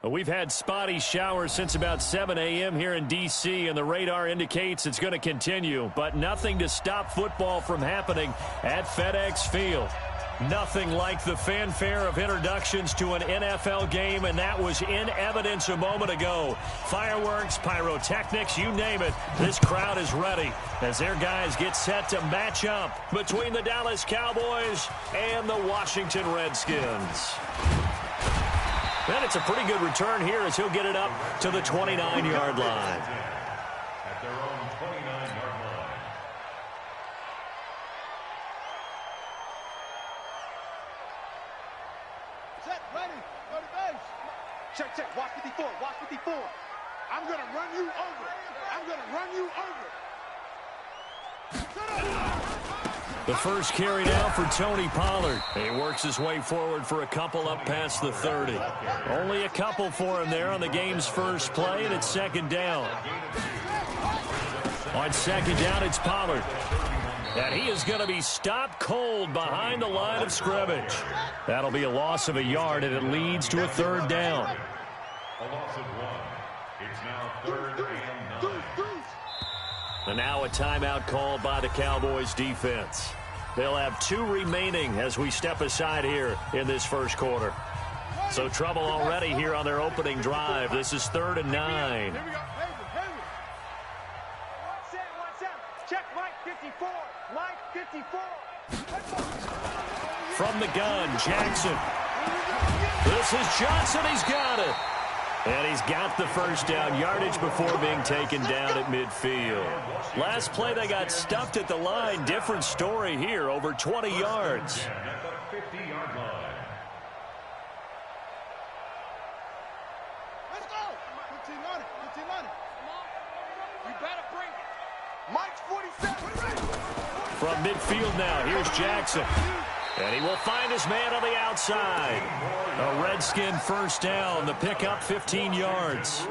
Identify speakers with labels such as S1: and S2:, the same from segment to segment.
S1: We've had spotty showers since about 7 a.m. here in D.C., and the radar indicates it's going to continue, but nothing to stop football from happening at FedEx Field. Nothing like the fanfare of introductions to an NFL game, and that was in evidence a moment ago. Fireworks, pyrotechnics, you name it. This crowd is ready as their guys get set to match up between the Dallas Cowboys and the Washington Redskins. And it's a pretty good return here as he'll get it up to the 29-yard line.
S2: At their own 29-yard line.
S3: Set, ready, go to base. Check, check, watch 54, watch 54. I'm going to run you over. I'm going to run you over. Set up.
S1: The first carry now for Tony Pollard. He works his way forward for a couple up past the 30. Only a couple for him there on the game's first play, and it's second down. On second down, it's Pollard. And he is going to be stopped cold behind the line of scrimmage. That'll be a loss of a yard, and it leads to a third down.
S2: A loss of 1. It's now 3rd and 9.
S1: And now a timeout called by the Cowboys defense. They'll have 2 remaining as we step aside here in this first quarter. So trouble already here on their opening drive. This is 3rd and 9.
S3: Here we go. One set. Check Mike 54. Mike 54.
S1: From the gun, Jackson. This is Johnson. He's got it. And he's got the first down, yardage before being taken down at midfield. Last play, they got stuffed at the line. Different story here, over 20 yards.
S2: At the 50-yard line.
S3: Let's go. 15 on it. 15 on it. You better bring it. Mike's 47.
S1: From midfield now, here's Jackson. And he will find his man on the outside. A Redskin first down. The pickup 15 yards.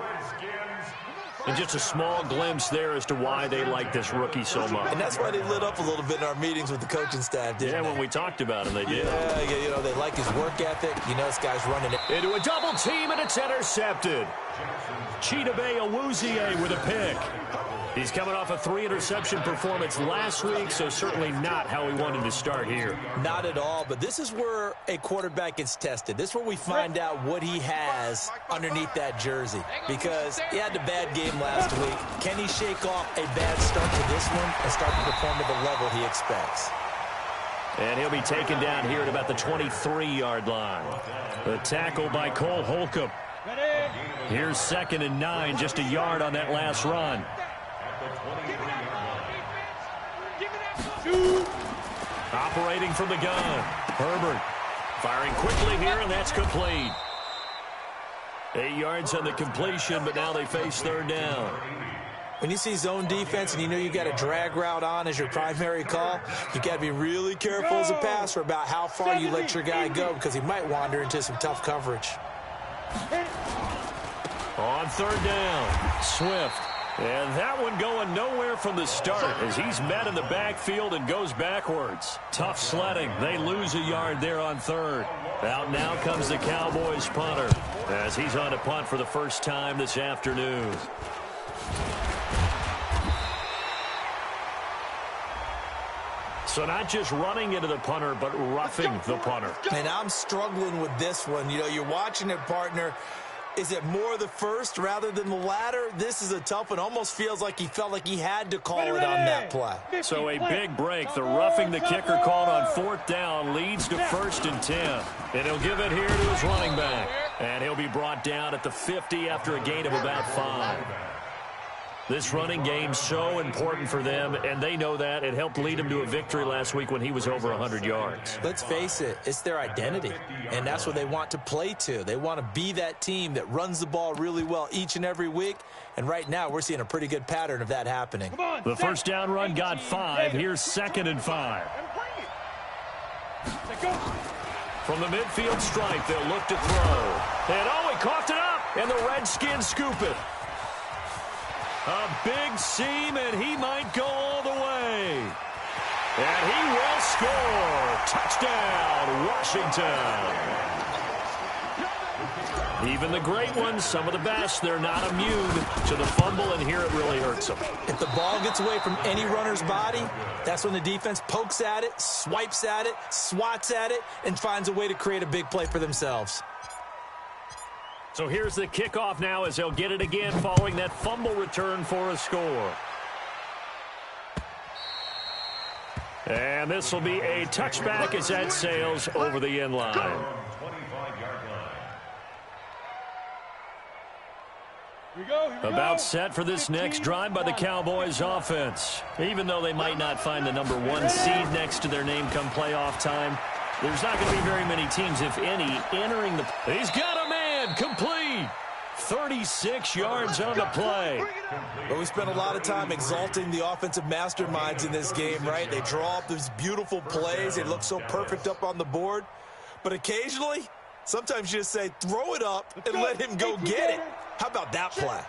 S1: And just a small glimpse there as to why they like this rookie so much.
S4: And that's why they lit up a little bit in our meetings with the coaching staff, didn't they?
S1: When we talked about him, they did.
S4: Yeah, you know, they like his work ethic. You know, this guy's running it.
S1: Into a double team, and it's intercepted. Chidobe Awuzie with a pick. He's coming off a 3-interception performance last week, so certainly not how he wanted to start here.
S4: Not at all, but this is where a quarterback gets tested. This is where we find out what he has underneath that jersey, because he had a bad game last week. Can he shake off a bad start to this one and start to perform at the level he expects?
S1: And he'll be taken down here at about the 23-yard line. The tackle by Cole Holcomb. Here's 2nd and 9, just a yard on that last run. Operating from the gun. Herbert firing quickly here, and that's complete. 8 yards on the completion, but now they face 3rd down.
S4: When you see zone defense and you know you got a drag route on as your primary call, you got to be really careful as a passer about how far you let your guy go, because he might wander into some tough coverage.
S1: On 3rd down, Swift. And that one going nowhere from the start as he's met in the backfield and goes backwards. Tough sledding. They lose a yard there on 3rd. Out now comes the Cowboys punter as he's on a punt for the first time this afternoon. So not just running into the punter, but roughing the punter.
S4: And I'm struggling with this one. You know, you're watching it, partner. Is it more the first rather than the latter? This is a tough one. Almost feels like he felt like he had to call it on that play.
S1: So a big break. The roughing the kicker called on 4th down leads to 1st and 10. And he'll give it here to his running back. And he'll be brought down at the 50 after a gain of about 5. This running game's so important for them, and they know that. It helped lead him to a victory last week when he was over 100 yards.
S4: Let's face it, it's their identity, and that's what they want to play to. They want to be that team that runs the ball really well each and every week, and right now we're seeing a pretty good pattern of that happening.
S1: The first down run got 5. Here's 2nd and 5. From the midfield stripe, they'll look to throw. And he coughed it up, and the Redskins scoop it. A big seam, and he might go all the way. And he will score. Touchdown, Washington. Even the great ones, some of the best, they're not immune to the fumble, and here it really hurts them.
S4: If the ball gets away from any runner's body, that's when the defense pokes at it, swipes at it, swats at it, and finds a way to create a big play for themselves.
S1: So here's the kickoff now as they'll get it again following that fumble return for a score. And this will be a touchback as that sails over the end line. About set for this next drive by the Cowboys offense. Even though they might not find the number 1 seed next to their name come playoff time, there's not going to be very many teams, if any, entering the... He's got a man, complete. 36 yards on the play.
S4: But we spent a lot of time exalting the offensive masterminds in this game, right? They draw up these beautiful plays. They look so perfect up on the board. But occasionally, sometimes you just say, throw it up and let him go get it. How about that play?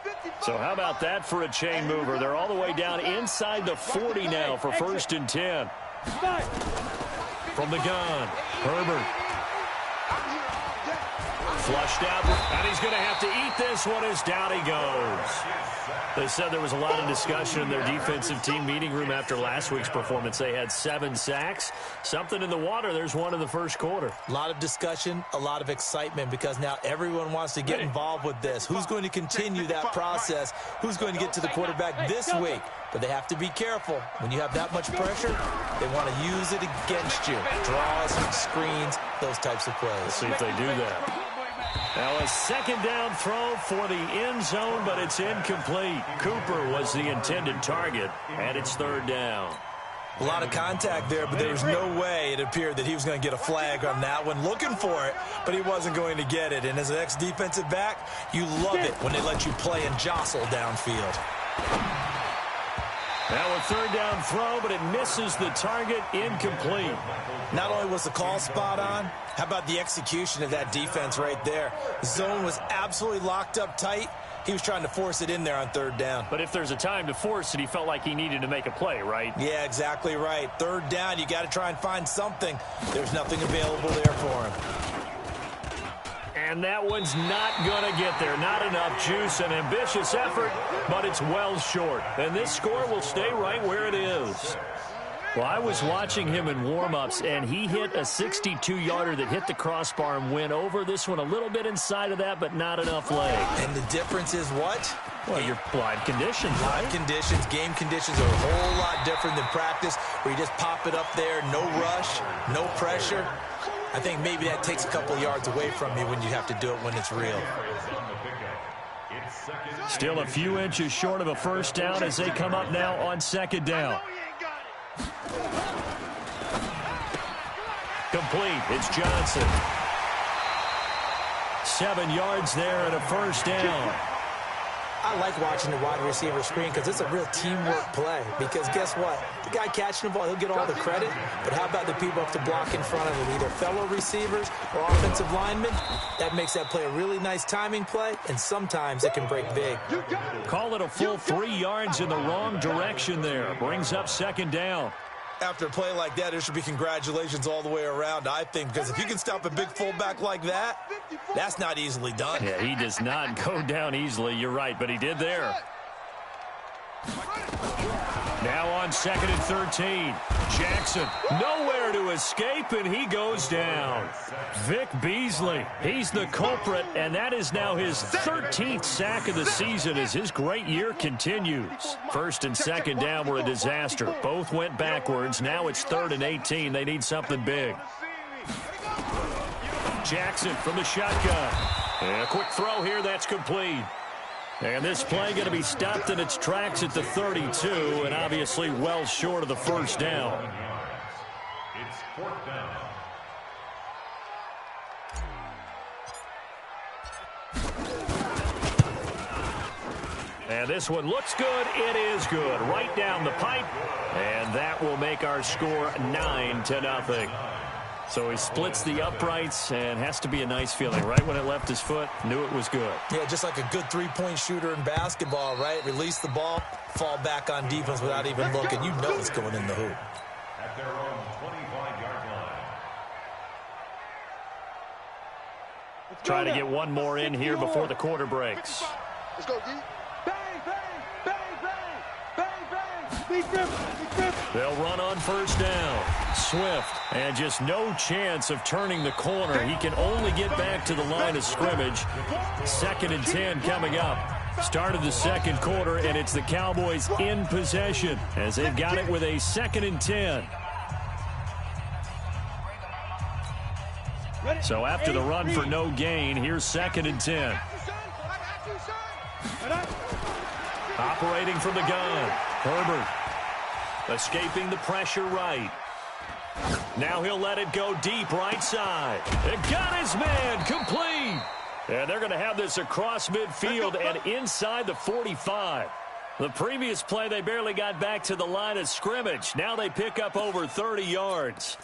S1: So how about that for a chain mover? They're all the way down inside the 40 now for 1st and 10. From the gun, Herbert. Flushed out, and he's going to have to eat this one as down he goes. They said there was a lot of discussion in their defensive team meeting room after last week's performance. They had 7 sacks. Something in the water. There's one in the first quarter.
S4: A lot of discussion, a lot of excitement, because now everyone wants to get involved with this. Who's going to continue that process? Who's going to get to the quarterback this week? But they have to be careful. When you have that much pressure, they want to use it against you. Draws, screens, those types of plays.
S1: Let's see if they do that. Now a second down throw for the end zone, but it's incomplete. Cooper was the intended target, and it's 3rd down.
S4: A lot of contact there, but there was no way it appeared that he was going to get a flag on that one. Looking for it, but he wasn't going to get it. And as an ex-defensive back, you love it when they let you play and jostle downfield.
S1: Now a 3rd down throw, but it misses the target, incomplete.
S4: Not only was the call spot on, how about the execution of that defense right there? The zone was absolutely locked up tight. He was trying to force it in there on 3rd down.
S1: But if there's a time to force it, he felt like he needed to make a play, right?
S4: Yeah, exactly right. 3rd down, you got to try and find something. There's nothing available there for him.
S1: And that one's not going to get there. Not enough juice. An ambitious effort, but it's well short. And this score will stay right where it is. Well, I was watching him in warm-ups, and he hit a 62-yarder that hit the crossbar and went over. This one a little bit inside of that, but not enough leg.
S4: And the difference is what?
S1: Well, your live conditions, right?
S4: Live conditions, game conditions are a whole lot different than practice, where you just pop it up there, no rush, no pressure. I think maybe that takes a couple yards away from you when you have to do it when it's real.
S1: Still a few inches short of a 1st down as they come up now on 2nd down. Complete. It's Johnson. 7 yards there and a 1st down.
S4: I like watching the wide receiver screen because it's a real teamwork play. Because guess what? The guy catching the ball, he'll get all the credit. But how about the people up to block in front of him, either fellow receivers or offensive linemen? That makes that play a really nice timing play, and sometimes it can break big.
S1: Call it a full 3 yards in the wrong direction there. Brings up 2nd down.
S4: After a play like that, there should be congratulations all the way around, I think, because if you can stop a big fullback like that, that's not easily done.
S1: Yeah, he does not go down easily. You're right, but he did there. Now on 2nd and 13. Jackson nowhere to escape, and he goes down. Vic Beasley, he's the culprit, and that is now his 13th sack of the season as his great year continues. 1st and 2nd down were a disaster. Both went backwards. Now it's 3rd and 18. They need something big. Jackson from the shotgun. And a quick throw here. That's complete. And this play going to be stopped in its tracks at the 32, and obviously well short of the 1st down.
S2: It's 4th down.
S1: And this one looks good. It is good. Right down the pipe. And that will make our score 9-0. So he splits the uprights, and has to be a nice feeling. Right when it left his foot, knew it was good.
S4: Yeah, just like a good three-point shooter in basketball, right? Release the ball, fall back on defense without even looking. You know it's going in the hoop.
S2: At their own 25-yard
S1: Trying to get one more in here before the quarter breaks.
S3: Let's go, D. Bang, bang, bang, bang, bang, bang.
S1: They'll run on first down. Swift, and just no chance of turning the corner. He can only get back to the line of scrimmage. 2nd and 10 coming up. Start of the second quarter, and it's the Cowboys in possession as they've got it with a 2nd and 10. So after the run for no gain, here's 2nd and 10. Operating from the gun. Herbert escaping the pressure right. Now he'll let it go deep right side. It got his man complete. And they're going to have this across midfield and inside the 45. The previous play, they barely got back to the line of scrimmage. Now they pick up over 30 yards.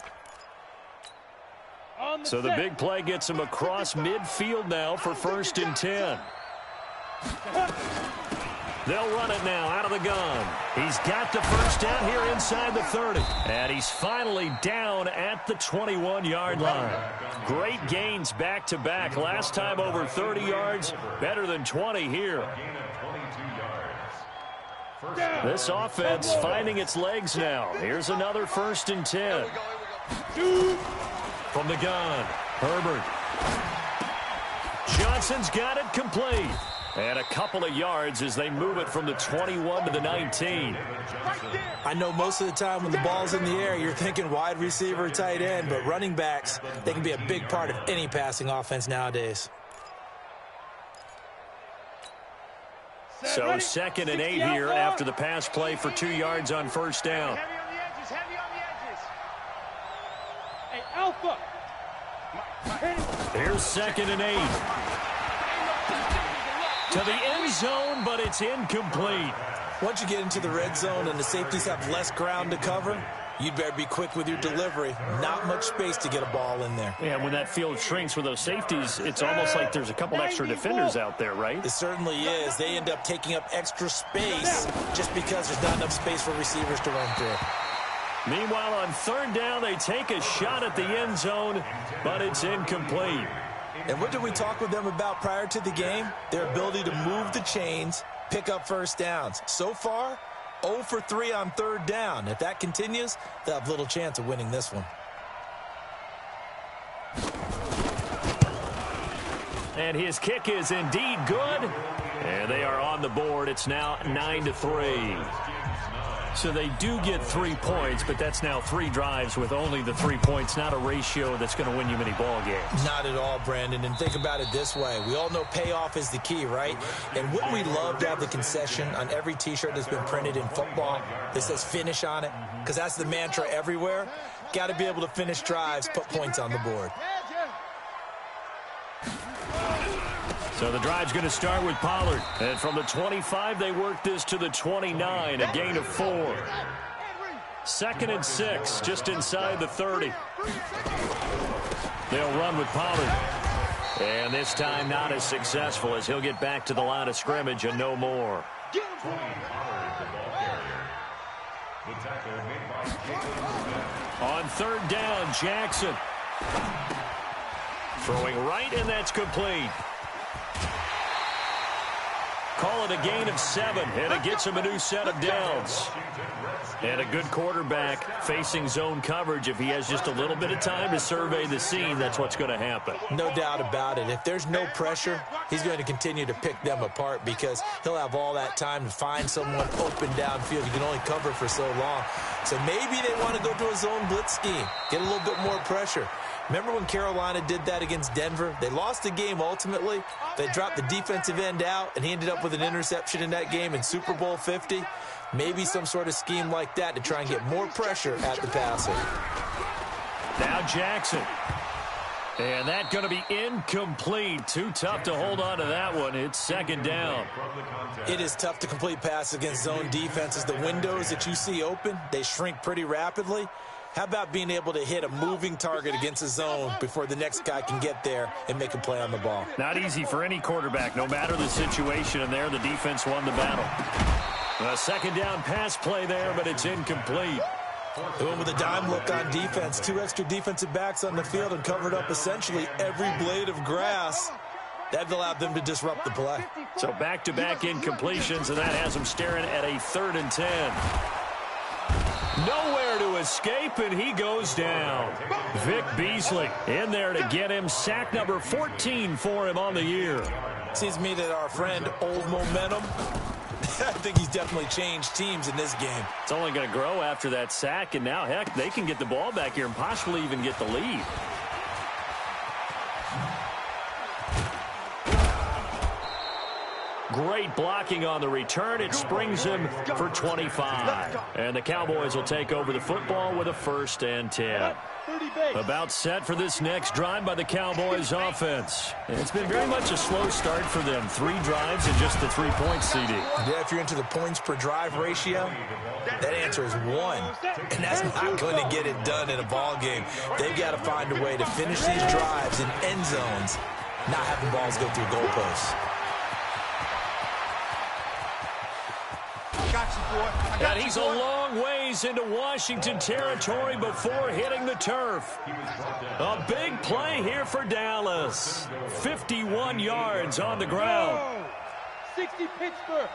S1: So the big play gets them across midfield now for 1st and 10. They'll run it now out of the gun. He's got the first down here inside the 30. And he's finally down at the 21-yard line. Great gains back-to-back. Last time over 30 yards, better than 20 here. This offense finding its legs now. Here's another 1st and 10. From the gun, Herbert. Johnson's got it complete. And a couple of yards as they move it from the 21 to the 19.
S4: I know most of the time when the ball's in the air, you're thinking wide receiver, tight end, but running backs, they can be a big part of any passing offense nowadays.
S1: So 2nd and 8 here after the pass play for 2 yards on first down.
S3: Heavy on the edges. Hey, Alpha.
S1: Here's 2nd and 8. To the end zone, but it's incomplete.
S4: Once you get into the red zone and the safeties have less ground to cover, you'd better be quick with your delivery. Not much space to get a ball in there.
S1: Yeah, when that field shrinks with those safeties, it's almost like there's a couple extra defenders out there, right?
S4: It certainly is. They end up taking up extra space just because there's not enough space for receivers to run through.
S1: Meanwhile, on 3rd down, they take a shot at the end zone, but it's incomplete.
S4: And what did we talk with them about prior to the game? Their ability to move the chains, pick up first downs. So far, 0 for 3 on 3rd down. If that continues, they'll have little chance of winning this one.
S1: And his kick is indeed good. And they are on the board. It's now 9-3. So they do get 3 points, but that's now 3 drives with only the 3 points, not a ratio that's going to win you many ball games.
S4: Not at all, Brandon. And think about it this way. We all know payoff is the key, right? And wouldn't we love to have the concession on every T-shirt that's been printed in football that says finish on it? Because that's the mantra everywhere. Got to be able to finish drives, put points on the board.
S1: So the drive's going to start with Pollard. And from the 25, they work this to the 29, a gain of 4. 2nd and 6, just inside the 30. They'll run with Pollard. And this time not as successful as he'll get back to the line of scrimmage and no more. On 3rd down, Jackson. Throwing right, and that's complete. Call it a gain of 7, and it gets him a new set of downs. And a good quarterback facing zone coverage. If he has just a little bit of time to survey the scene, that's what's going to happen.
S4: No doubt about it. If there's no pressure, he's going to continue to pick them apart because he'll have all that time to find someone open downfield. You can only cover for so long. So maybe they want to go to a zone blitz scheme, get a little bit more pressure. Remember when Carolina did that against Denver? They lost the game ultimately. They dropped the defensive end out, and he ended up with an interception in that game in Super Bowl 50. Maybe some sort of scheme like that to try and get more pressure at the passer.
S1: Now Jackson. And that's going to be incomplete. Too tough to hold on to that one. It's 2nd down.
S4: It is tough to complete passes against zone defenses. The windows that you see open, they shrink pretty rapidly. How about being able to hit a moving target against a zone before the next guy can get there and make a play on the ball?
S1: Not easy for any quarterback, no matter the situation. And there, the defense won the battle. A 2nd down pass play there, but it's incomplete.
S4: They went with a dime look on defense. 2 extra defensive backs on the field and covered up essentially every blade of grass. That allowed them to disrupt the play.
S1: So back-to-back incompletions, and that has them staring at a 3rd and 10. Nowhere to escape, and he goes down. Vic Beasley in there to get him sack number 14 for him on the year.
S4: Seems to me that our friend Old Momentum, I think he's definitely changed teams in this game.
S1: It's only going to grow after that sack, and now, heck, they can get the ball back here and possibly even get the lead. Great blocking on the return. It springs him for 25. And the Cowboys will take over the football with a 1st and 10. About set for this next drive by the Cowboys offense. And it's been very much a slow start for them. 3 drives and just the 3 points, CD.
S4: Yeah, if you're into the points per drive ratio, that answer is 1. And that's not going to get it done in a ball game. They've got to find a way to finish these drives in end zones, not having balls go through goalposts.
S1: And he's a long ways into Washington territory before hitting the turf. A big play here for Dallas. 51 yards on the ground.
S3: 60 Pittsburgh.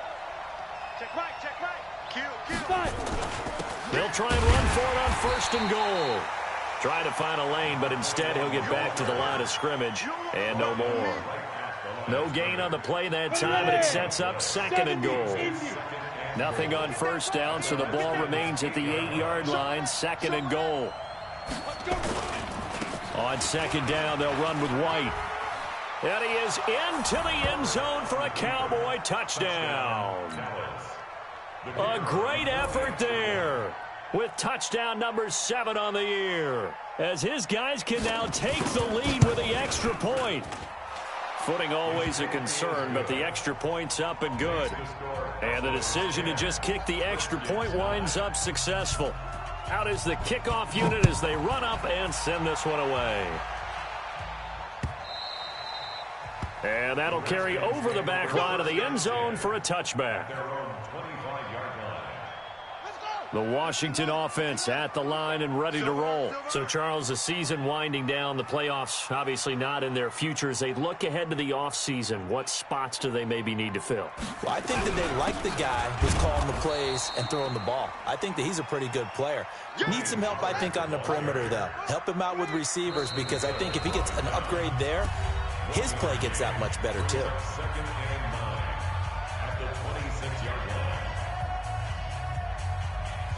S3: Check right.
S1: They'll try and run for it on 1st and goal. Try to find a lane, but instead he'll get back to the line of scrimmage and no more. No gain on the play that time, and it sets up 2nd and goal. Nothing on 1st down, so the ball remains at the 8-yard line. 2nd and goal. On 2nd down, they'll run with White. And he is into the end zone for a Cowboy touchdown. A great effort there with touchdown number 7 on the year, as his guys can now take the lead with the extra point. Footing always a concern, but the extra point's up and good. And the decision to just kick the extra point winds up successful. Out is the kickoff unit as they run up and send this one away. And that'll carry over the back line of the end zone for a touchback. The Washington offense at the line and ready to roll. So, Charles, the season winding down, the playoffs obviously not in their future. As they look ahead to the offseason, what spots do they maybe need to fill?
S4: Well, I think that they like the guy who's calling the plays and throwing the ball. I think that he's a pretty good player. Needs some help, I think, on the perimeter, though. Help him out with receivers, because I think if he gets an upgrade there, his play gets that much better, too.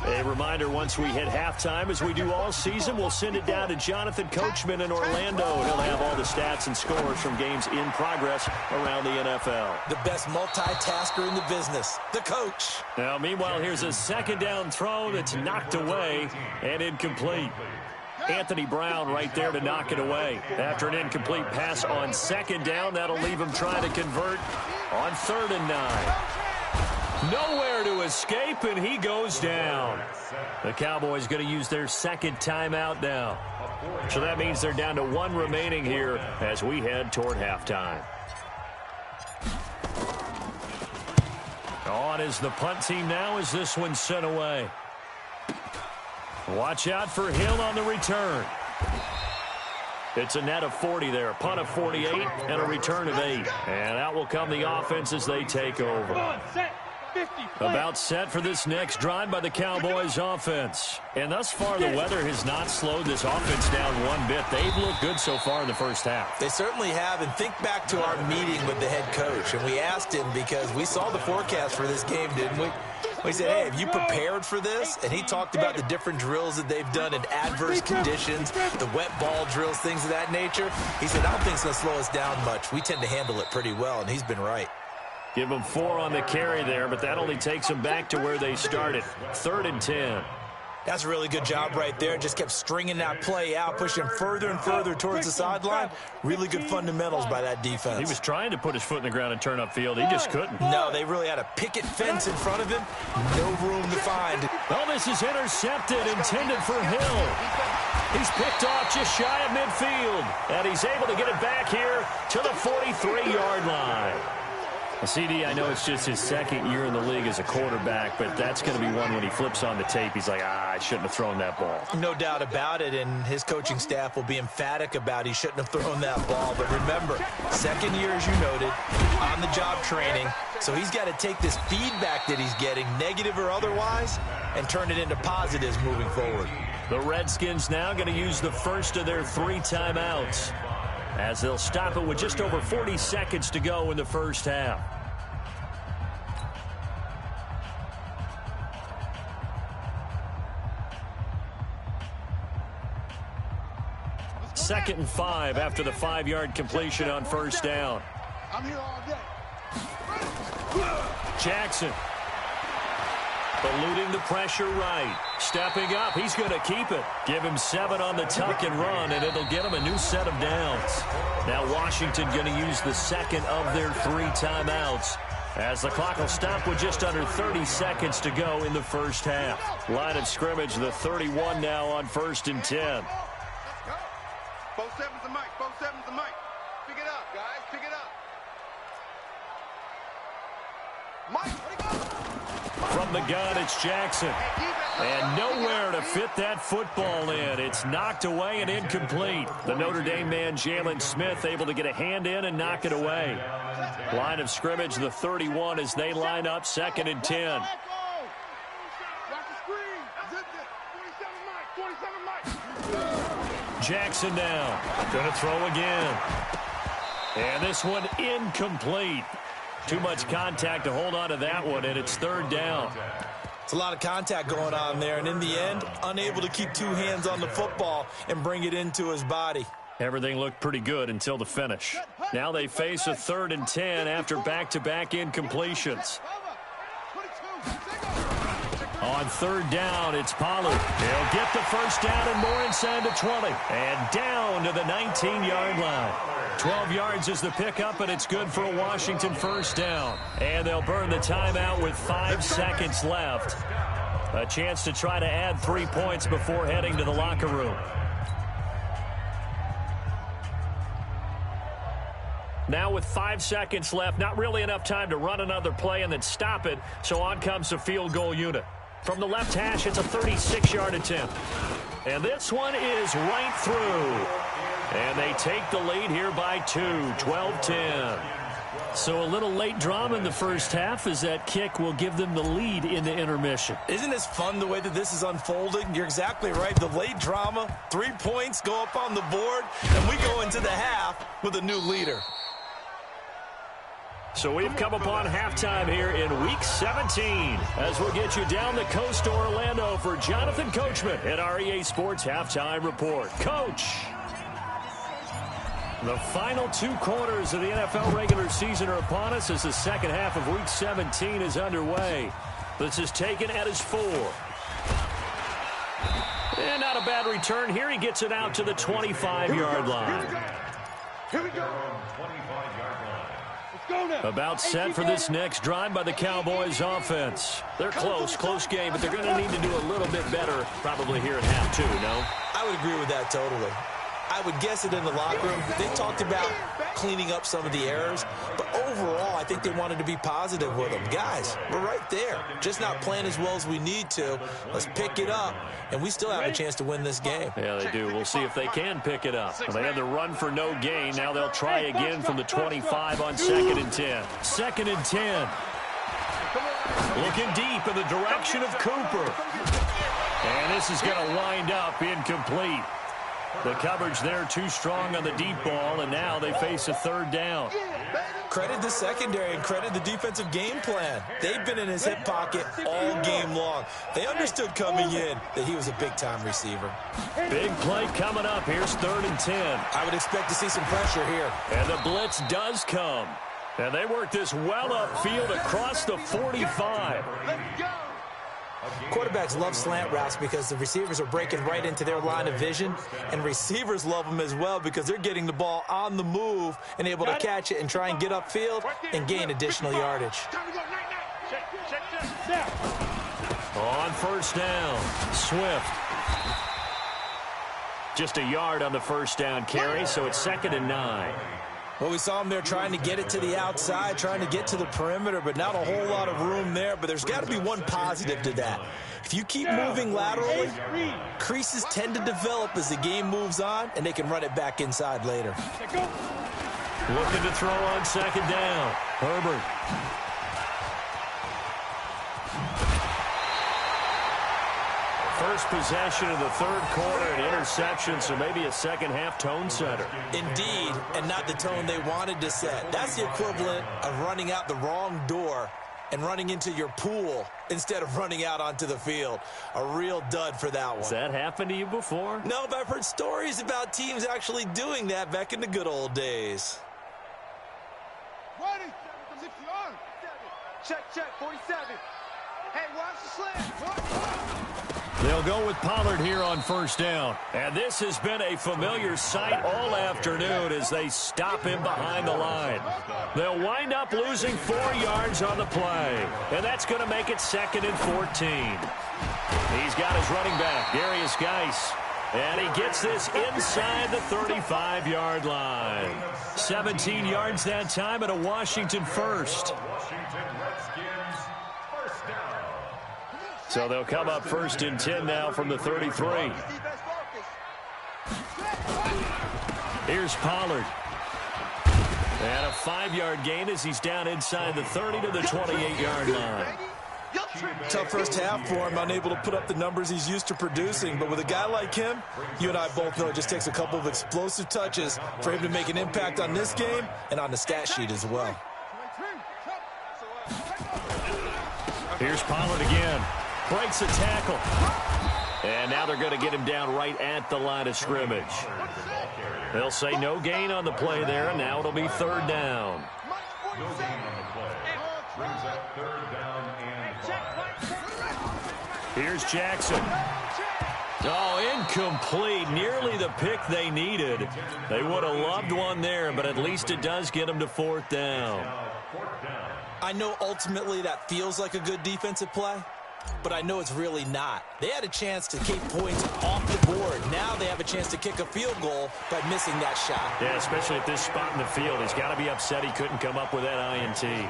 S1: A reminder, once we hit halftime, as we do all season, we'll send it down to Jonathan Coachman in Orlando. He'll have all the stats and scores from games in progress around the NFL.
S4: The best multitasker in the business, the coach.
S1: Now, meanwhile, here's a 2nd down throw that's knocked away and incomplete. Anthony Brown right there to knock it away. After an incomplete pass on 2nd down, that'll leave him trying to convert on 3rd and 9. Nowhere to escape, and he goes down. The Cowboys going to use their 2nd timeout now. So that means they're down to 1 remaining here as we head toward halftime. On is the punt team now as this one's sent away. Watch out for Hill on the return. It's a net of 40 there, a punt of 48, and a return of 8. And out will come the offense as they take over. About set for this next drive by the Cowboys offense. And thus far, the weather has not slowed this offense down one bit. They've looked good so far in the first half.
S4: They certainly have. And think back to our meeting with the head coach. And we asked him, because we saw the forecast for this game, didn't we? We said, hey, have you prepared for this? And he talked about the different drills that they've done in adverse conditions, the wet ball drills, things of that nature. He said, I don't think it's going to slow us down much. We tend to handle it pretty well, and he's been right.
S1: Give them 4 on the carry there, but that only takes them back to where they started. 3rd and 10.
S4: That's a really good job right there. Just kept stringing that play out, pushing further and further towards the sideline. Really good fundamentals by that defense.
S1: He was trying to put his foot in the ground and turn upfield. He just couldn't.
S4: No, they really had a picket fence in front of him. No room to find.
S1: Well, this is intercepted, intended for Hill. He's picked off just shy of midfield, and he's able to get it back here to the 43-yard line. CD, I know it's just his second year in the league as a quarterback, but that's going to be one when he flips on the tape. He's like, I shouldn't have thrown that ball.
S4: No doubt about it, and his coaching staff will be emphatic about he shouldn't have thrown that ball. But remember, second year, as you noted, on-the-job training, so he's got to take this feedback that he's getting, negative or otherwise, and turn it into positives moving forward.
S1: The Redskins now going to use the first of their 3 timeouts, as they'll stop it with just over 40 seconds to go in the first half. Second and 5 after the 5-yard completion on first down.
S3: I'm here all day.
S1: Jackson eluding the pressure right. Stepping up, he's going to keep it. Give him 7 on the tuck and run, and it'll get him a new set of downs. Now Washington going to use the second of their 3 timeouts, as the clock will stop with just under 30 seconds to go in the first half. Line of scrimmage, the 31 now on 1st and 10.
S3: 4-7's the mic. 4-7's the mic. Pick it up, guys. Pick it up. Mike, where'd he go?
S1: From the gun, it's Jackson. And nowhere to fit that football in. It's knocked away and incomplete. The Notre Dame man, Jalen Smith, able to get a hand in and knock it away. Line of scrimmage, the 31, as they line up 2nd and 10.
S3: Watch the screen. Zip it. 47 Mike.
S1: Jackson now. Going to throw again. And this one incomplete. Too much contact to hold on to that one, and it's 3rd down.
S4: It's a lot of contact going on there, and in the end, unable to keep 2 hands on the football and bring it into his body.
S1: Everything looked pretty good until the finish. Now they face a 3rd and 10 after back-to-back incompletions. On 3rd down, it's Pollard. He'll get the first down and more inside the 20. And down to the 19-yard line. 12 yards is the pickup, and it's good for a Washington first down. And they'll burn the timeout with 5 seconds left. A chance to try to add 3 points before heading to the locker room. Now with 5 seconds left, not really enough time to run another play and then stop it, so on comes the field goal unit. From the left hash, it's a 36-yard attempt. And this one is right through. And they take the lead here by 2, 12-10. So a little late drama in the first half as that kick will give them the lead in the intermission.
S4: Isn't this fun the way that this is unfolding? You're exactly right. The late drama, 3 points go up on the board, and we go into the half with a new leader.
S1: So we've come upon halftime here in Week 17 as we'll get you down the coast to Orlando for Jonathan Coachman at our EA Sports Halftime Report. Coach! The final 2 quarters of the NFL regular season are upon us as the second half of Week 17 is underway. This is taken at his 4. And not a bad return here. He gets it out to the 25-yard line.
S3: Here we go.
S2: 25-yard line.
S3: Let's go now.
S1: About set for this next drive by the Cowboys offense. They're close game, but they're going to need to do a little bit better probably here at half 2, no?
S4: I would agree with that totally. I would guess it in the locker room. They talked about cleaning up some of the errors, but overall, I think they wanted to be positive with them. Guys, we're right there. Just not playing as well as we need to. Let's pick it up, and we still have a chance to win this game.
S1: Yeah, they do. We'll see if they can pick it up. Well, they had the run for no gain. Now they'll try again from the 25 on 2nd and 10. 2nd and 10. Looking deep in the direction of Cooper. And this is going to wind up incomplete. The coverage there too strong on the deep ball, and now they face a 3rd down.
S4: Credit the secondary and credit the defensive game plan. They've been in his hip pocket all game long. They understood coming in that he was a big-time receiver.
S1: Big play coming up. Here's 3rd and 10.
S4: I would expect to see some pressure here.
S1: And the blitz does come. And they work this well upfield across the 45.
S4: Quarterbacks love slant routes because the receivers are breaking right into their line of vision, and receivers love them as well because they're getting the ball on the move and able to catch it and try and get upfield and gain additional yardage.
S1: On 1st down, Swift. Just a yard on the 1st down carry, so it's 2nd and 9.
S4: Well, we saw him there trying to get it to the outside, trying to get to the perimeter, but not a whole lot of room there. But there's got to be one positive to that. If you keep moving laterally, creases tend to develop as the game moves on, and they can run it back inside later.
S1: Looking to throw on second down. Herbert. First possession of the third quarter, an interception, so maybe a second-half tone setter.
S4: Indeed, and not the tone they wanted to set. That's the equivalent of running out the wrong door and running into your pool instead of running out onto the field. A real dud for that one.
S1: Has that happened to you before?
S4: No, but I've heard stories about teams actually doing that back in the good old days.
S3: Ready? 60 on. Check, 47. Hey, watch the slant.
S1: They'll go with Pollard here on first down. And this has been a familiar sight all afternoon as they stop him behind the line. They'll wind up losing 4 yards on the play. And that's going to make it 2nd and 14. He's got his running back, Darius Geis. And he gets this inside the 35-yard line. 17 yards that time and a Washington first. So they'll come up 1st and 10 now from the 33. Here's Pollard. And a 5-yard gain as he's down inside the 30 to the 28-yard line.
S4: Tough first half for him, unable to put up the numbers he's used to producing. But with a guy like him, you and I both know it just takes a couple of explosive touches for him to make an impact on this game and on the stat sheet as well.
S1: Here's Pollard again. Breaks a tackle. And now they're going to get him down right at the line of scrimmage. They'll say no gain on the play there, and now it'll be 3rd down.
S2: No gain on the play. Brings up 3rd down and 5.
S1: Here's Jackson. Oh, incomplete. Nearly the pick they needed. They would have loved one there, but at least it does get them to 4th down.
S4: I know ultimately that feels like a good defensive play, but I know it's really not. They had a chance to keep points off the board. Now they have a chance to kick a field goal by missing that shot.
S1: Yeah, especially at this spot in the field. He's got to be upset he couldn't come up with that INT.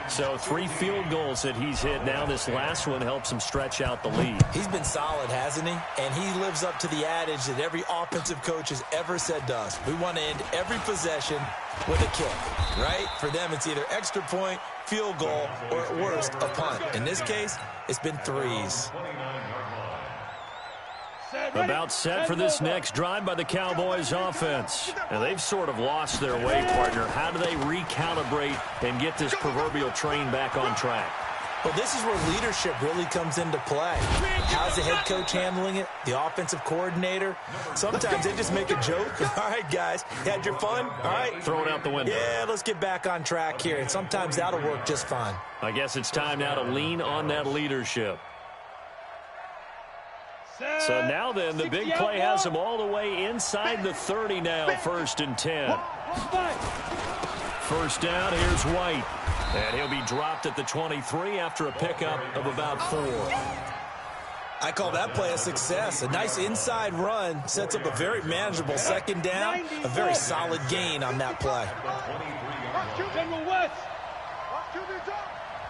S1: So 3 field goals that he's hit. Now this last one helps him stretch out the lead.
S4: He's been solid, hasn't he? And he lives up to the adage that every offensive coach has ever said to us. We want to end every possession with a kick, right? For them, it's either extra point, field goal, or at worst, a punt. In this case, it's been 3s.
S1: About set for this next drive by the Cowboys offense. And they've sort of lost their way, partner. How do they recalibrate and get this proverbial train back on track?
S4: Well, this is where leadership really comes into play. How's the head coach handling it? The offensive coordinator? Sometimes they just make a joke. All right, guys, had your fun? All right.
S1: Throw it out the window.
S4: Yeah, let's get back on track here. And sometimes that'll work just fine.
S1: I guess it's time now to lean on that leadership. So now then, the big play has them all the way inside the 30 now, 1st and 10. First down, here's White. And he'll be dropped at the 23 after a pickup of about 4.
S4: I call that play a success. A nice inside run sets up a very manageable 2nd down. A very solid gain on that play.
S3: General West.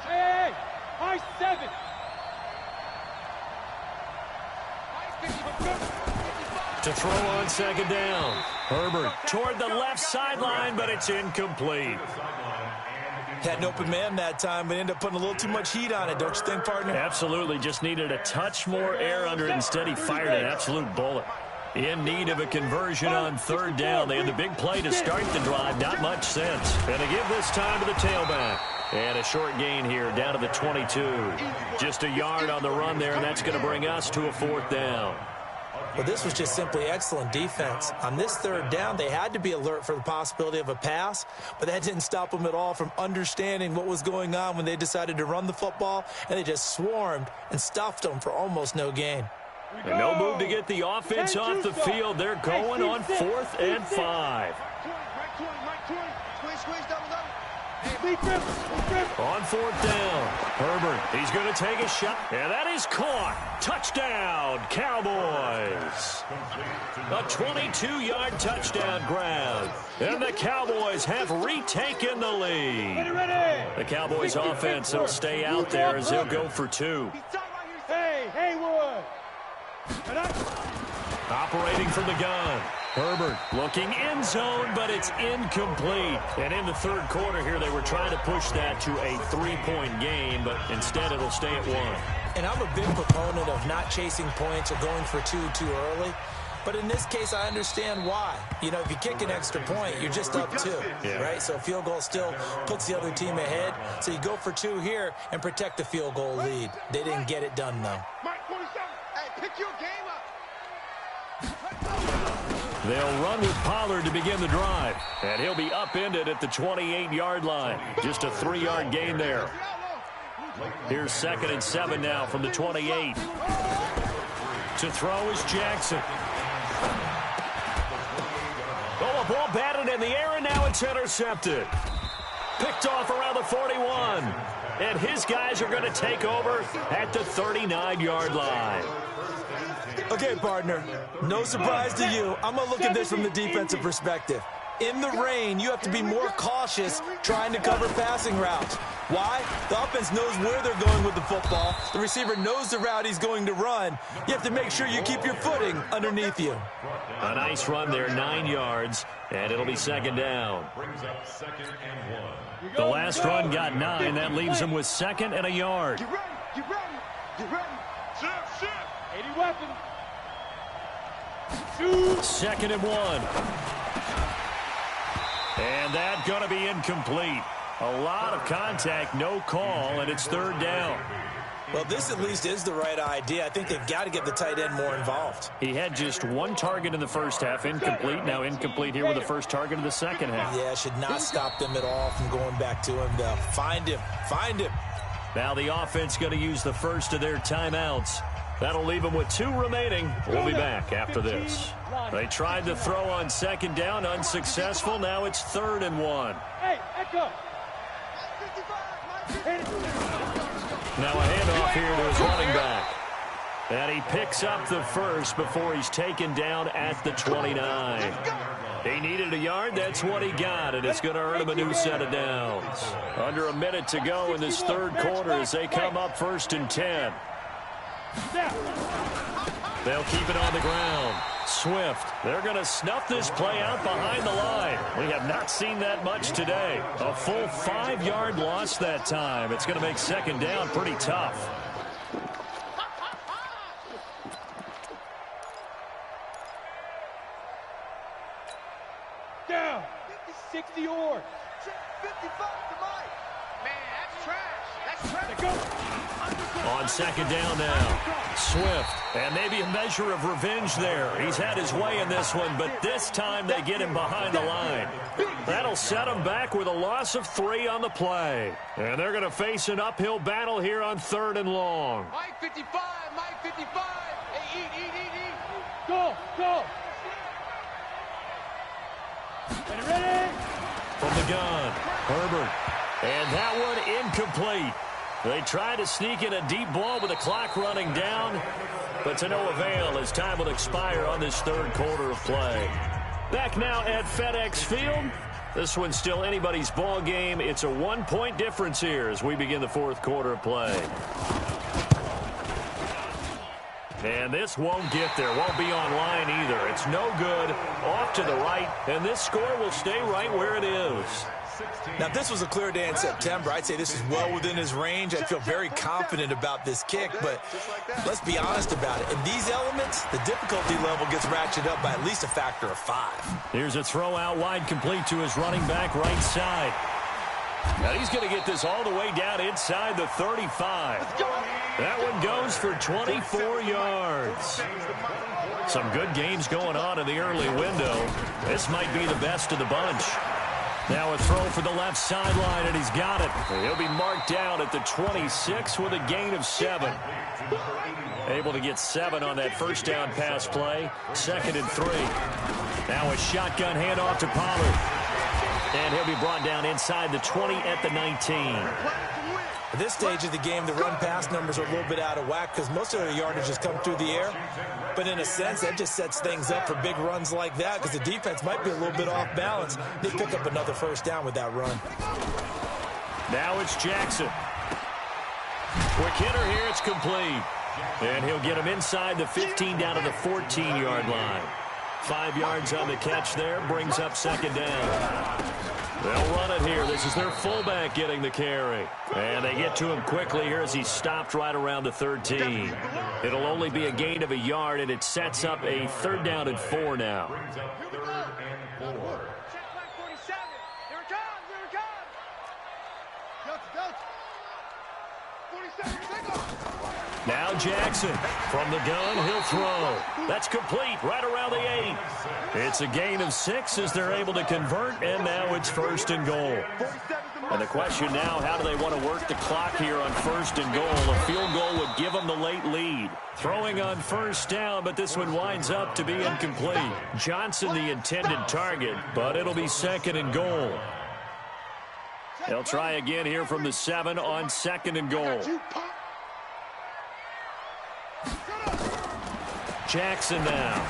S3: Hey, I-7.
S1: To throw on 2nd down. Herbert toward the left sideline, but it's incomplete.
S4: Had an open man that time, but ended up putting a little too much heat on it, don't you think, partner?
S1: Absolutely. Just needed a touch more air under it. Instead, he fired an absolute bullet. In need of a conversion on 3rd down. They had the big play to start the drive. Not much sense. And to give this time to the tailback. And a short gain here down to the 22. Just a yard on the run there, and that's going to bring us to a 4th down.
S4: Well, this was just simply excellent defense. On this 3rd down, they had to be alert for the possibility of a pass, but that didn't stop them at all from understanding what was going on when they decided to run the football, and they just swarmed and stuffed them for almost no gain.
S1: And no move to get the offense off the field. They're going on 4th and 5. On fourth down, Herbert, he's going to take a shot, and that is caught. Touchdown, Cowboys. A 22-yard touchdown grab, and the Cowboys have retaken the lead. The Cowboys offense will stay out there as they'll go for two.
S3: Hey, Haywood.
S1: Operating from the gun. Herbert looking end zone, but it's incomplete. And in the third quarter here, they were trying to push that to a 3-point game, but instead it'll stay at 1.
S4: And I'm a big proponent of not chasing points or going for two too early. But in this case, I understand why. You know, if you kick an extra point, you're just up 2, right? So a field goal still puts the other team ahead. So you go for 2 here and protect the field goal lead. They didn't get it done, though.
S3: Mike 47. Hey, pick your game up.
S1: They'll run with Pollard to begin the drive, and he'll be upended at the 28-yard line. Just a 3-yard gain there. Here's 2nd and 7 now from the 28. To throw is Jackson. Oh, a ball batted in the air, and now it's intercepted. Picked off around the 41. And his guys are going to take over at the 39-yard line.
S4: Okay, partner, no surprise to you. I'm going to look at this from the defensive perspective. In the rain, you have to be more cautious trying to cover passing routes. Why? The offense knows where they're going with the football. The receiver knows the route he's going to run. You have to make sure you keep your footing underneath you.
S1: A nice run there, 9 yards, and it'll be 2nd down. The last run got 9. That leaves him with 2nd and a yard.
S3: Get ready. Get ready. Get ready. Shift. 80 weapons.
S1: 2nd and 1. And that's going to be incomplete. A lot of contact, no call, and it's 3rd down.
S4: Well, this at least is the right idea. I think they've got to get the tight end more involved.
S1: He had just 1 target in the first half, incomplete. Now incomplete here with the first target of the second half.
S4: Yeah, should not stop them at all from going back to him, though. Find him.
S1: Now the offense going to use the first of their timeouts. That'll leave them with 2 remaining. We'll be back after this. They tried to throw on 2nd down, unsuccessful. Now it's 3rd and 1.
S3: Hey, Echo.
S1: Now a handoff here to his running back. And he picks up the first before he's taken down at the 29. He needed a yard. That's what he got, and it's going to earn him a new set of downs. Under a minute to go in this third quarter as they come up 1st and 10. They'll keep it on the ground. Swift, they're going to snuff this play out behind the line. We have not seen that much today. A full 5-yard loss that time. It's going to make 2nd down pretty tough.
S3: Down. 60 or 55 to Mike. Man, that's trash. That's trash. Go.
S1: On 2nd down now. Swift, and maybe a measure of revenge there. He's had his way in this one, but this time they get him behind the line. That'll set him back with a loss of 3 on the play. And they're going to face an uphill battle here on 3rd and long.
S3: Mike 55, Mike 55. Hey, eat. Go. Ready?
S1: From the gun, Herbert. And that one incomplete. They try to sneak in a deep ball with the clock running down, but to no avail as time will expire on this third quarter of play. Back now at FedEx Field. This one's still anybody's ball game. It's a 1-point difference here as we begin the fourth quarter of play. And this won't get there, won't be online either. It's no good, off to the right, and this score will stay right where it is.
S4: Now, if this was a clear day in September, I'd say this is well within his range. I'd feel very confident about this kick, but let's be honest about it. In these elements, the difficulty level gets ratcheted up by at least a factor of 5.
S1: Here's a throw out wide complete to his running back right side. Now he's going to get this all the way down inside the 35. That one goes for 24 yards. Some good games going on in the early window. This might be the best of the bunch. Now a throw for the left sideline, and he's got it. He'll be marked down at the 26 with a gain of 7. Able to get 7 on that first down pass play. 2nd and 3. Now a shotgun handoff to Pollard. And he'll be brought down inside the 20 at the 19.
S4: At this stage of the game, the run-pass numbers are a little bit out of whack because most of their yardage has come through the air. But in a sense, that just sets things up for big runs like that because the defense might be a little bit off balance. They pick up another first down with that run.
S1: Now it's Jackson. Quick hitter here, it's complete. And he'll get him inside the 15 down to the 14-yard line. 5 yards on the catch there, brings up second down. They'll run it here. This is their fullback getting the carry. And they get to him quickly here as he stopped right around the 13. It'll only be a gain of a yard, and it sets up a 3rd down and 4 now.
S3: Check back 47. Here it comes. Here it comes. Go. 47. Take off.
S1: Now Jackson from the gun, he'll throw. That's complete right around the 8. It's a gain of 6 as they're able to convert, and now it's 1st and goal. And the question now, how do they want to work the clock here on 1st and goal? A field goal would give them the late lead. Throwing on 1st down, but this one winds up to be incomplete. Johnson the intended target, but it'll be 2nd and goal. They'll try again here from the 7 on 2nd and goal. Jackson now.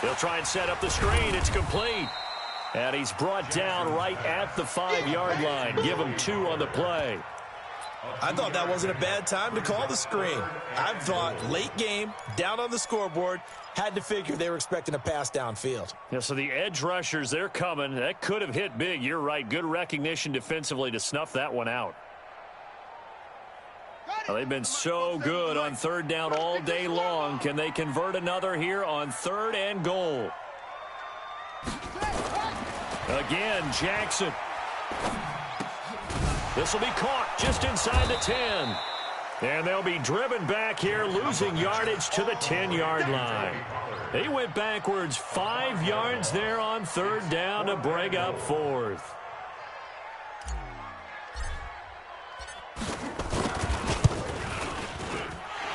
S1: He'll try and set up the screen. It's complete. And he's brought down right at the 5-yard line. Give him 2 on the play.
S4: I thought that wasn't a bad time to call the screen. I thought late game, down on the scoreboard, had to figure they were expecting a pass downfield.
S1: Yeah, so the edge rushers, they're coming. That could have hit big. You're right. Good recognition defensively to snuff that one out. Well, they've been so good on 3rd down all day long. Can they convert another here on 3rd and goal? Again, Jackson. This will be caught just inside the 10. And they'll be driven back here, losing yardage to the 10-yard line. They went backwards 5 yards there on 3rd down to bring up 4th.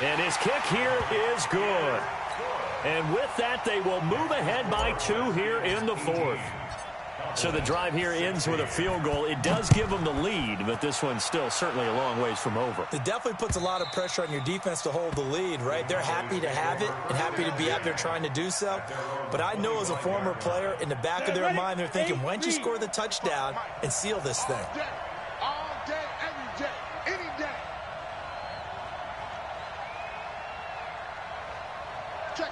S1: And his kick here is good. And with that, they will move ahead by 2 here in the 4th. So the drive here ends with a field goal. It does give them the lead, but this one's still certainly a long ways from over.
S4: It definitely puts a lot of pressure on your defense to hold the lead, right? They're happy to have it and happy to be out there trying to do so. But I know as a former player, in the back of their mind, they're thinking, why don't you score the touchdown and seal this thing?
S3: All day, every day, any day. Check.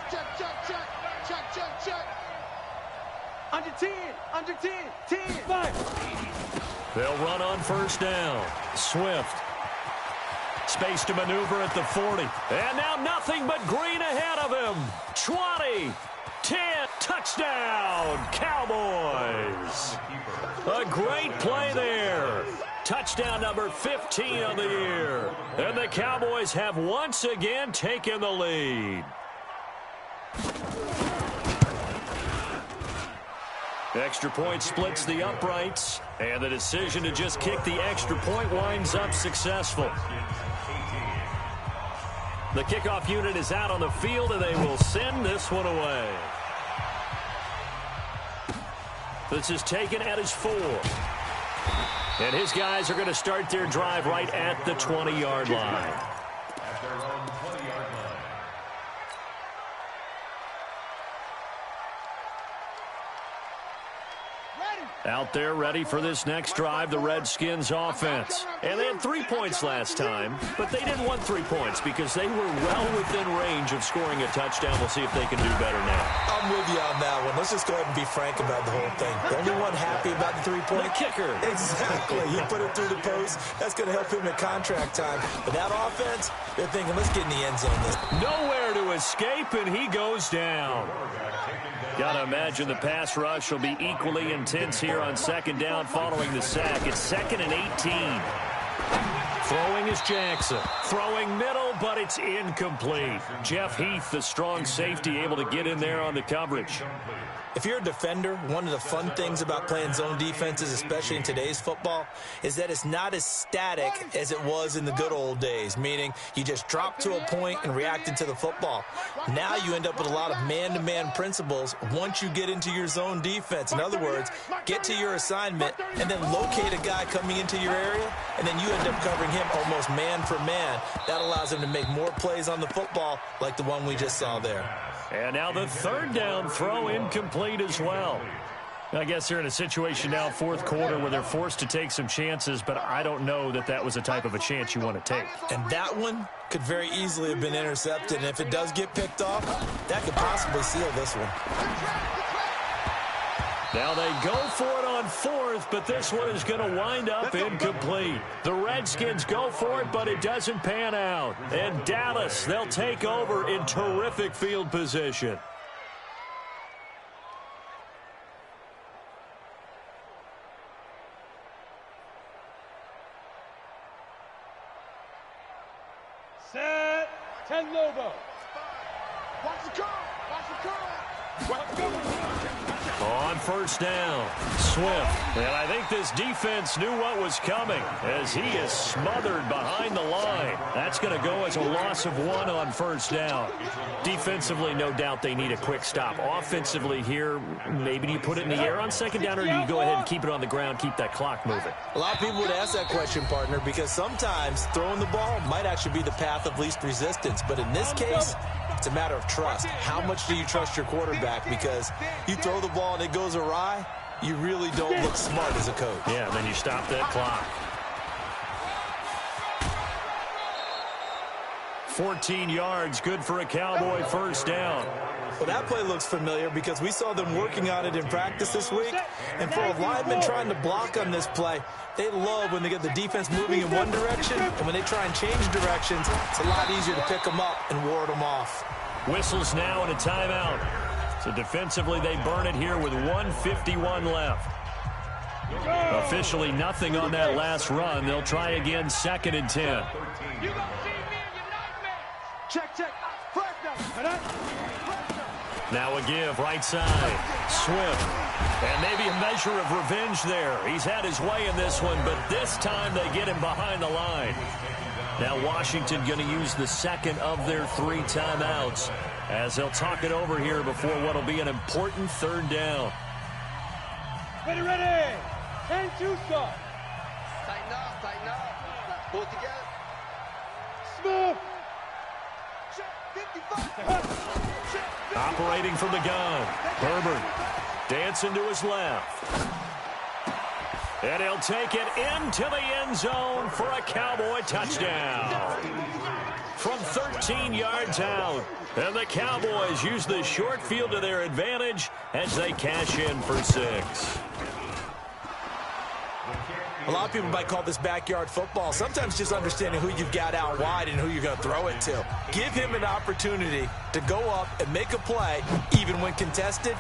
S3: Under 10, 10. 5.
S1: They'll run on 1st down. Swift. Space to maneuver at the 40. And now nothing but green ahead of him. 20, 10, touchdown, Cowboys. A great play there. Touchdown number 15 of the year. And the Cowboys have once again taken the lead. Extra point splits the uprights, and the decision to just kick the extra point winds up successful. The kickoff unit is out on the field, and they will send this one away. This is taken at his 4. And his guys are going to start their drive right at the 20-yard line.
S2: At their own 20-yard line.
S1: Out there ready for this next drive, the Redskins offense. And they had 3 points last time, but they didn't want 3 points because they were well within range of scoring a touchdown. We'll see if they can do better now.
S4: I'm with you on that one. Let's just go ahead and be frank about the whole thing. The only one happy about the 3-point.
S1: The kicker.
S4: Exactly. He put it through the post. That's going to help him in contract time. But that offense, they're thinking, let's get in the end zone.
S1: Nowhere to escape, and he goes down. Got to imagine the pass rush will be equally intense here on 2nd down following the sack. It's 2nd and 18. Throwing is Jackson. Throwing middle, but it's incomplete. Jeff Heath, the strong safety, able to get in there on the coverage.
S4: If you're a defender, one of the fun things about playing zone defenses, especially in today's football, is that it's not as static as it was in the good old days, meaning you just drop to a point and reacted to the football. Now you end up with a lot of man-to-man principles once you get into your zone defense. In other words, get to your assignment and then locate a guy coming into your area, and then you end up covering him almost man for man. That allows him to make more plays on the football like the one we just saw there.
S1: And now the third down throw incomplete as well. I guess they're in a situation now, fourth quarter, where they're forced to take some chances, but I don't know that that was the type of a chance you want to take.
S4: And that one could very easily have been intercepted, and if it does get picked off, that could possibly seal this one.
S1: Now they go for it on fourth, but this one is going to wind up incomplete. The Redskins go for it, but it doesn't pan out. And Dallas, they'll take over in terrific field position.
S3: Set. 10 Lobo. Watch the curl. Watch the curl. Watch the curl.
S1: On first down, Swift. And I think this defense knew what was coming as he is smothered behind the line. That's going to go as a loss of 1 on first down. Defensively, no doubt they need a quick stop. Offensively here, maybe do you put it in the air on second down, or do you go ahead and keep it on the ground, keep that clock moving?
S4: A lot of people would ask that question, partner, because sometimes throwing the ball might actually be the path of least resistance. But in this case, it's a matter of trust. How much do you trust your quarterback? Because you throw the ball and it goes awry, you really don't look smart as a coach.
S1: Yeah, and then you stop that clock. 14 yards, good for a Cowboy first down.
S4: Well, that play looks familiar because we saw them working on it in practice this week. And for a lineman trying to block on this play, they love when they get the defense moving in one direction, and when they try and change directions, it's a lot easier to pick them up and ward them off.
S1: Whistles now and a timeout. So defensively, they burn it here with 1:51 left. Officially nothing on that last run. They'll try again, 2nd and 10.
S3: Check, check.
S1: Now a give, right side. Swift. And maybe a measure of revenge there. He's had his way in this one, but this time they get him behind the line. Now Washington going to use the second of their 3 timeouts as they'll talk it over here before what will be an important third down.
S3: Ready, ready. 10-2 stop.
S5: Tighten up. Pull it together.
S3: Smooth.
S1: Operating from the gun. Herbert dancing to his left. And he'll take it into the end zone for a Cowboy touchdown. From 13 yards out. And the Cowboys use the short field to their advantage as they cash in for 6.
S4: A lot of people might call this backyard football. Sometimes just understanding who you've got out wide and who you're going to throw it to. Give him an opportunity to go up and make a play, even when contested.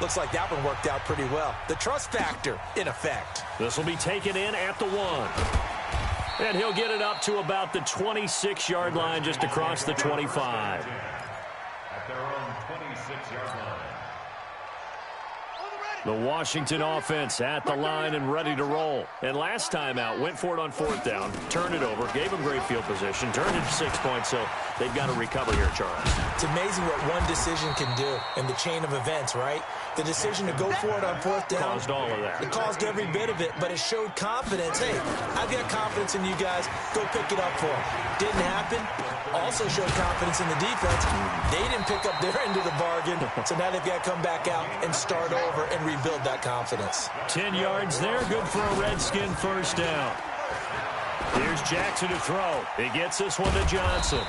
S4: Looks like that one worked out pretty well. The trust factor in effect.
S1: This will be taken in at the 1. And he'll get it up to about the 26-yard line, just across the 25.
S2: At their own 26-yard line.
S1: The Washington offense at the line and ready to roll. And last time out, went for it on 4th down, turned it over, gave them great field position, turned it to 6 points, so they've got to recover here, Charles.
S4: It's amazing what one decision can do in the chain of events, right? The decision to go for it on 4th down.
S1: Caused all of that.
S4: It caused every bit of it, but it showed confidence. Hey, I've got confidence in you guys. Go pick it up for them. Didn't happen. Also showed confidence in the defense. They didn't pick up their end of the bargain, so now they've got to come back out and start over and rebuild that confidence.
S1: 10 yards there, good for a Redskin first down. Here's Jackson to throw. He gets this one to Johnson.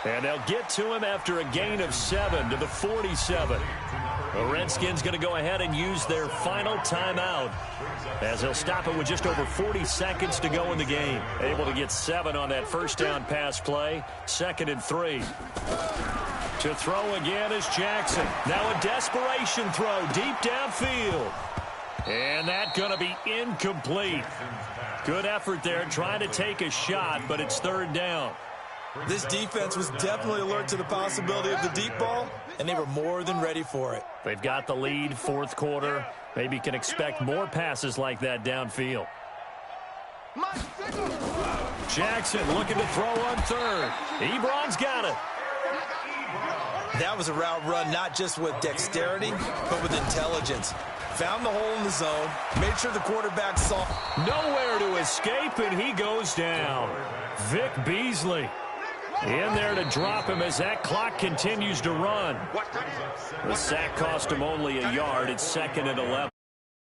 S1: And they'll get to him after a gain of 7 to the 47. The Redskins going to go ahead and use their final timeout as they'll stop it with just over 40 seconds to go in the game. Able to get 7 on that first down pass play. 2nd and 3. To throw again is Jackson. Now a desperation throw deep downfield. And that's going to be incomplete. Good effort there, trying to take a shot, but it's third down.
S4: This defense was definitely alert to the possibility of the deep ball, and they were more than ready for it.
S1: They've got the lead, fourth quarter. Maybe can expect more passes like that downfield. Jackson looking to throw on third. Ebron's got it.
S4: That was a route run not just with dexterity, but with intelligence. Found the hole in the zone, made sure the quarterback saw.
S1: Nowhere to escape, and he goes down. Vic Beasley in there to drop him as that clock continues to run. The sack cost him only a yard. It's 2nd and 11.